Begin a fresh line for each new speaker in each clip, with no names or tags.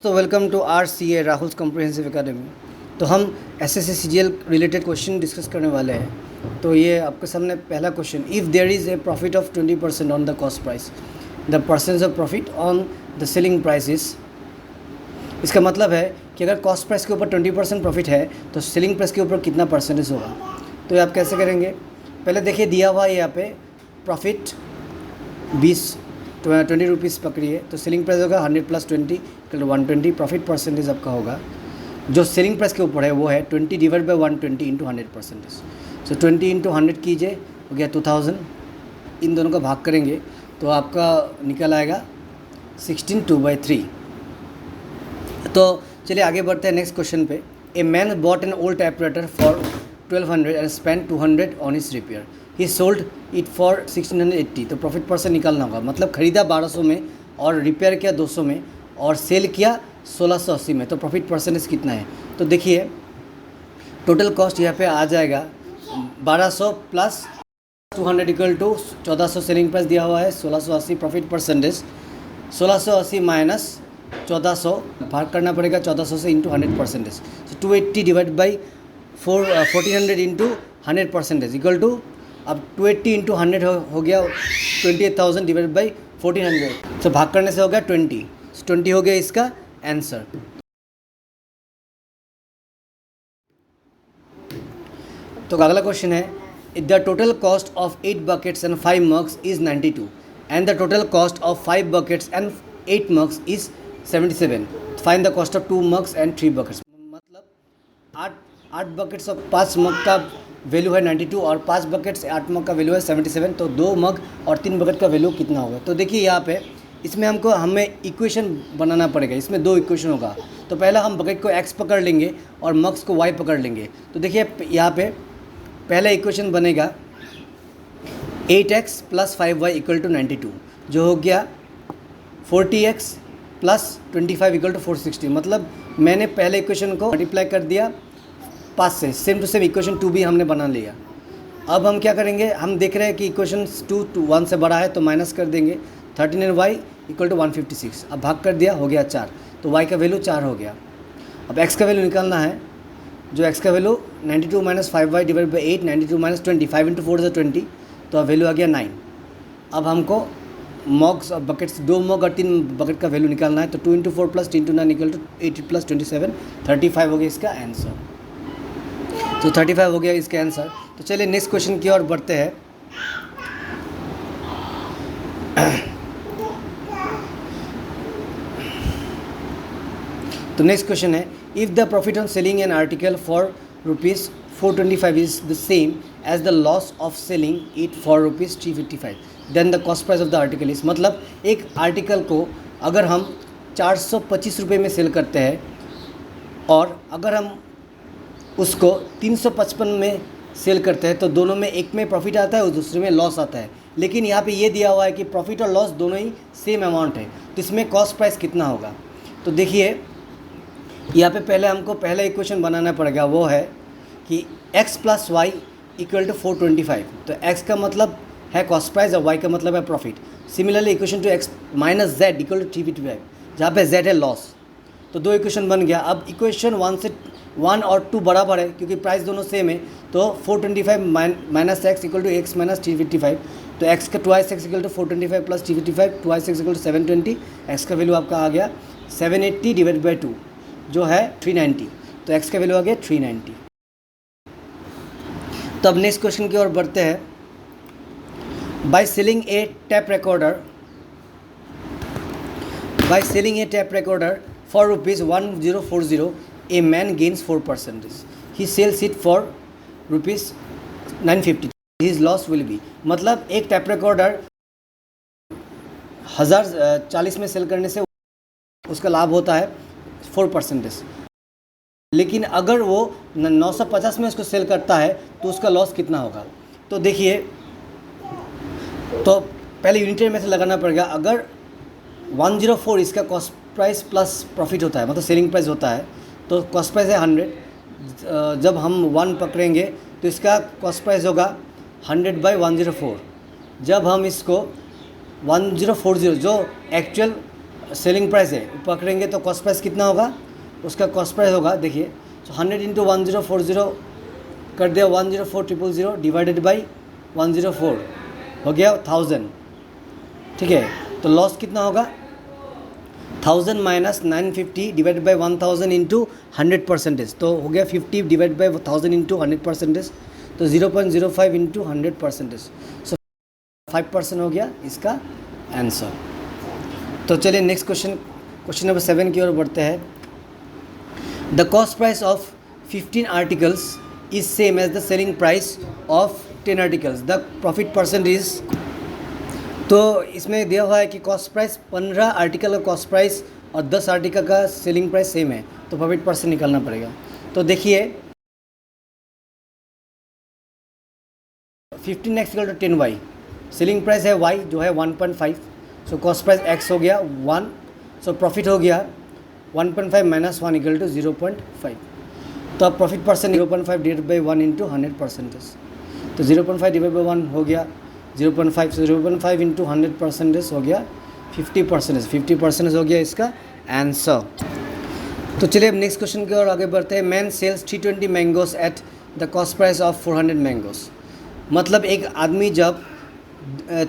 तो welcome to R C A Rahul's comprehensive academy. तो हम S S C G L related question discuss करने वाले हैं। तो ये आपके सामने पहला question, if there is a profit of 20% on the cost price, the percentage of profit on the selling price is. इसका मतलब है कि अगर कॉस्ट प्राइस के ऊपर 20% प्रॉफिट है तो सेलिंग प्राइस के ऊपर कितना परसेंटेज होगा। तो ये आप कैसे करेंगे, पहले देखिए दिया हुआ है यहाँ पे प्रॉफिट 20 रुपीज़ पकड़िए, तो सेलिंग प्राइस होगा 100 + 20 = 120। प्रॉफिट परसेंटेज आपका होगा जो सेलिंग प्राइस के ऊपर है वो है 20 / 120 × 100%। सो 20 × 100 कीजिए, हो गया 2000। इन दोनों का भाग करेंगे तो आपका निकल आएगा 16 2/3। तो चलिए आगे बढ़ते हैं नेक्स्ट क्वेश्चन पे। A man bought an old typewriter for 1200 and spend 200 on its repair. He sold it for 1680। तो प्रॉफिट परसेंट निकालना होगा, मतलब ख़रीदा 1200 में और रिपेयर किया 200 में और सेल किया 1680 में, तो प्रॉफिट परसेंटेज कितना है। तो देखिए टोटल कॉस्ट यहाँ पे आ जाएगा 1200 + 200 = 1400। सेलिंग प्राइस दिया हुआ है 1680। प्रॉफिट परसेंटेज 1680 - 1400 भाग करना पड़ेगा 1400 से इंटू 100%। तो 280 / 1400 इंटू 100% इक्वल टू, अब 280 इंटू 100 हो गया 28,000 / 1400। तो भाग करने से हो गया 20। 20 हो गया इसका आंसर। तो अगला क्वेश्चन है, the total cost of 8 buckets and 5 mugs is 92 and the total cost of 5 buckets and 8 mugs is 77। Find the cost of 2 mugs and 3 buckets. मतलब 8 बकेट्स और 5 मग का वैल्यू है 92 और 5 बकेट्स 8 मग का वैल्यू है 77। तो 2 मग और 3 बकेट का वैल्यू कितना होगा। तो देखिए यहाँ पे इसमें हमें इक्वेशन बनाना पड़ेगा। इसमें 2 इक्वेशन होगा। तो पहला हम बकेट को x पकड़ लेंगे और मग्स को y पकड़ लेंगे। तो देखिए यहाँ पे पहला इक्वेशन बनेगा 8x + 5y = 92, जो हो गया 40x + 25 = 460। मतलब मैंने पहले इक्वेशन को मल्टीप्लाई कर दिया 5 से, सेम टू सेम इक्वेशन 2 भी हमने बना लिया। अब हम क्या करेंगे, हम देख रहे हैं कि इक्वेशन 2 1 से बड़ा है तो माइनस कर देंगे। 13y = 156। अब भाग कर दिया, हो गया 4। तो y का वैल्यू 4 हो गया। अब x का वैल्यू निकालना है, जो x का वैल्यू 92 - 5y / 8, 92 - 20, 5 × 4 = 20, तो अब वैल्यू आ गया 9। अब हमको मग्स और बकेट्स 2 मग और 3 बकेट का वैल्यू निकालना है। तो 2 × 4 + 10 × 9 = 80 + 27, 35 हो गया इसका आंसर। तो 35 हो गया इसका आंसर। तो चलिए नेक्स्ट क्वेश्चन की ओर बढ़ते हैं। तो नेक्स्ट क्वेश्चन है, if the profit on selling an article for ₹425 is the same as the loss of selling it for ₹355, then the cost price of the article is. मतलब एक आर्टिकल को अगर हम 425 रुपये में सेल करते हैं और अगर हम उसको 355 में सेल करते हैं तो दोनों में एक में प्रॉफिट आता है और दूसरे में लॉस आता है। लेकिन यहाँ पे ये दिया हुआ है कि प्रॉफिट और लॉस दोनों ही सेम अमाउंट है, तो इसमें कॉस्ट प्राइस कितना होगा। तो देखिए यहाँ पे पहले हमको पहला इक्वेशन बनाना पड़ेगा, वो है कि x + y = 425। तो x का मतलब है कॉस्ट प्राइस और y का मतलब है profit. Similarly equation 2 x - z = 355, जहाँ पे z है लॉस। तो 2 इक्वेशन बन गया। अब इक्वेशन 1 और 2 बराबर है क्योंकि प्राइस दोनों सेम है। तो 425 - x = x - 355। तो x का 2x = 425 + 355, 2x = 720। x का वैल्यू आपका आ गया 780 / 2, जो है 390। तो x का वैल्यू आ गया 390। तो अब नेक्स्ट क्वेश्चन की ओर बढ़ते हैं। By selling a tape recorder for ₹1040, a man gains 4%। He sells it for ₹950। His loss will be. मतलब एक टेप रिकॉर्डर 1040 में सेल करने से उसका लाभ होता है 4%। लेकिन अगर वो 950 में उसको सेल करता है तो उसका लॉस कितना होगा। तो देखिए, तो पहले यूनिटरी में से लगाना पड़ेगा। अगर 104 इसका कॉस्ट प्राइस प्लस प्रॉफिट होता है, मतलब सेलिंग प्राइस होता है, तो कॉस्ट प्राइस है 100। जब हम 1 पकड़ेंगे तो इसका कॉस्ट प्राइस होगा 100/104। जब हम इसको 1040 जो एक्चुअल सेलिंग प्राइस है, पकड़ेंगे तो कॉस्ट प्राइस कितना होगा, उसका कॉस्ट प्राइस होगा, देखिए, तो 100 इंटू 1040 कर दिया 104,000 डिवाइडेड बाई 104 हो गया 1000, ठीक है। तो लॉस कितना होगा, 1000 माइनस 950 डिवाइडेड बाई 1000 इंटू 100%, तो हो गया 50 डिवाइड बाई 1000 इंटू 100%, तो 0.05 इंटू 100%, सो 5% हो गया इसका आंसर। तो चलिए नेक्स्ट क्वेश्चन नंबर 7 की ओर बढ़ते हैं। The cost price of 15 articles is same as the selling price of 10 articles, the profit percent is, तो इसमें दिया हुआ है कि कॉस्ट प्राइस 15 आर्टिकल का कॉस्ट प्राइस और 10 आर्टिकल का सेलिंग प्राइस सेम है, तो प्रॉफिट परसेंट निकालना पड़ेगा। तो देखिए 15x = 10y, सेलिंग प्राइस है y जो है 1.5, सो कॉस्ट प्राइस x हो गया 1, सो प्रॉफिट हो गया 1.5 माइनस 1 = 0.5, तो अब profit percent 0.5 divide by 1 into 100%, तो 0.5 डिवाइड बाई 1 हो गया 0.5, सो 0.5 इंटू 100% हो गया 50%, 50% हो गया इसका आंसर। तो चलिए अब नेक्स्ट क्वेश्चन की ओर आगे बढ़ते हैं। Man sells 320 mangoes at the cost price of 400 mangoes, मतलब एक आदमी जब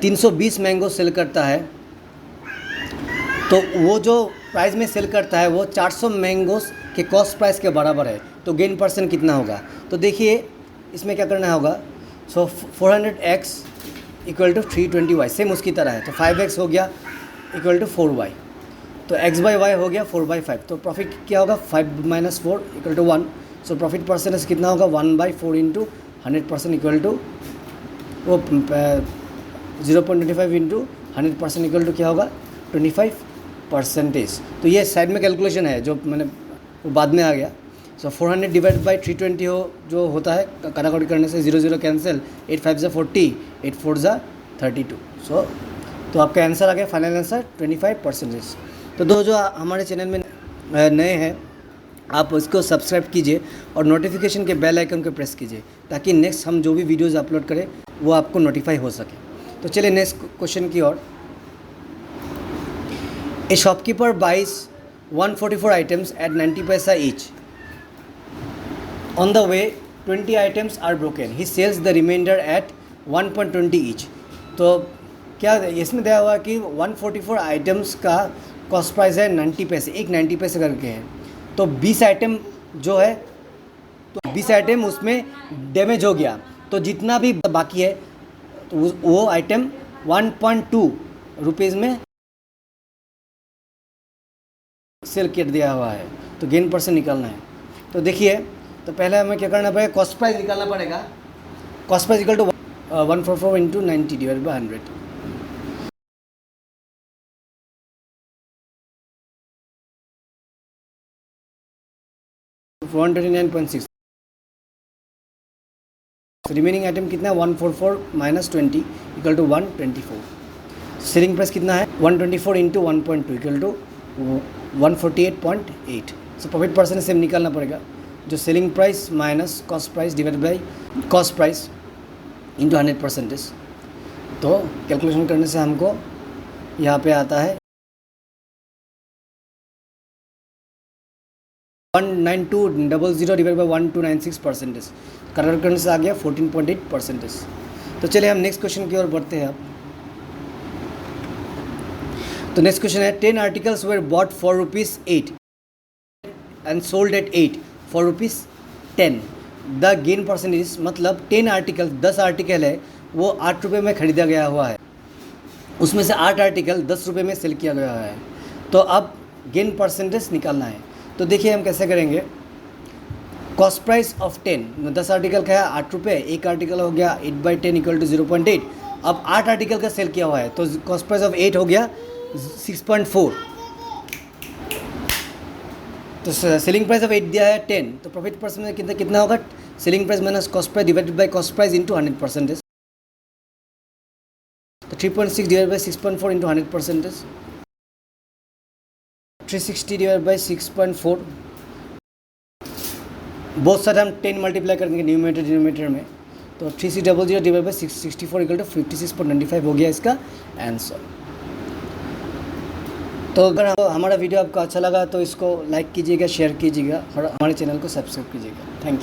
320 मैंगो सेल करता है, तो वो जो प्राइस में सेल करता है वो 400 मैंगोस के कॉस्ट प्राइस के बराबर है, तो गेन परसेंट कितना होगा। तो देखिए इसमें क्या करना होगा, सो 400x = 320y, सेम उसकी तरह है, तो 5x हो गया = 4y, तो x/y हो गया 4/5, तो प्रॉफिट क्या होगा 5 माइनस 4 = 1, सो प्रॉफिट परसेंटेज कितना होगा 1/4 इंटू 100% इक्वल टू वो 0.25 इंटू 100% इक्वल टू क्या होगा 25%। तो ये साइड में कैलकुलेशन है जो मैंने वो बाद में आ गया। सो 400 डिवाइड बाई 320 हो जो होता है काटाकाटी करने से 0 कैंसिल, 8 5 = 40, 8 4 = 32, सो तो आपका आंसर आ गया फाइनल आंसर 25%। तो दो जो हमारे चैनल में नए हैं आप उसको सब्सक्राइब कीजिए और नोटिफिकेशन के बेल आइकन को प्रेस कीजिए ताकि नेक्स्ट हम जो भी वीडियोज़ अपलोड करें वो आपको नोटिफाई हो सके। तो चलिए नेक्स्ट क्वेश्चन की ओर। A shopkeeper buys 144 items at 90 paisa each. On the way 20 items are broken, he sells the remainder at 1.20 each. तो क्या इसमें दिया हुआ कि 144 आइटम्स का कॉस्ट प्राइस है 90 पैसे, एक 90 पैसे करके है, तो 20 आइटम जो है तो 20 आइटम उसमें डैमेज हो गया, तो जितना भी बाकी है तो वो आइटम 1.2 रुपीज़ में सेल कर दिया हुआ है, तो गेन परसेंट निकालना है। तो देखिए तो पहले हमें क्या करना पड़ेगा, कॉस्ट प्राइस निकालना पड़ेगा। Cost price = 144 into 90 divide by 100, तो 129.6। रिमेनिंग आइटम कितना है 144 माइनस 20 = 124। सेलिंग प्राइस कितना है 124 into 1.2 = 148.8। So profit percent same निकालना पड़ेगा, जो selling price minus cost price divide by cost price into 100%। तो कैलकुलेशन करने से हमको यहाँ पे आता है 19200 डिवाइड बाई 1296%, कन्वर्ट करने से आ गया 14.8%। तो चलिए हम नेक्स्ट क्वेश्चन की ओर बढ़ते हैं अब। तो नेक्स्ट क्वेश्चन है 10 articles were bought for ₹8 and sold at 8 for ₹10, the gain percentage, मतलब 10 आर्टिकल 10 आर्टिकल है वो 8 रुपये में ख़रीदा गया हुआ है, उसमें से 8 आर्टिकल 10 रुपये में सेल किया गया है, तो अब गेन परसेंटेज निकालना है। तो देखिए हम कैसे करेंगे, कॉस्ट प्राइस ऑफ 10 आर्टिकल का है 8 रुपये, एक आर्टिकल हो गया 8/10 = 0.8, अब 8 आर्टिकल का सेल किया हुआ है तो कॉस्ट प्राइस ऑफ 8 हो गया 6.4, तो सेलिंग प्राइस ऑफ 8 दिया है 10, तो प्रॉफिट परसेंट कितना होगा, selling price minus cost price divided by cost price into 100%, तो 3.6 divide by 6.4 into 100%, 360 divide by 6.4, बहुत सारे हम 10 मल्टीप्लाई कर देंगे न्यूमरेटर डिनोमिनेटर में, तो 3600 डिवाइड बाई 664 = 56.95 हो गया इसका आंसर। तो अगर हमारा वीडियो आपको अच्छा लगा तो इसको लाइक कीजिएगा, शेयर कीजिएगा और हमारे चैनल को सब्सक्राइब कीजिएगा। Thank you.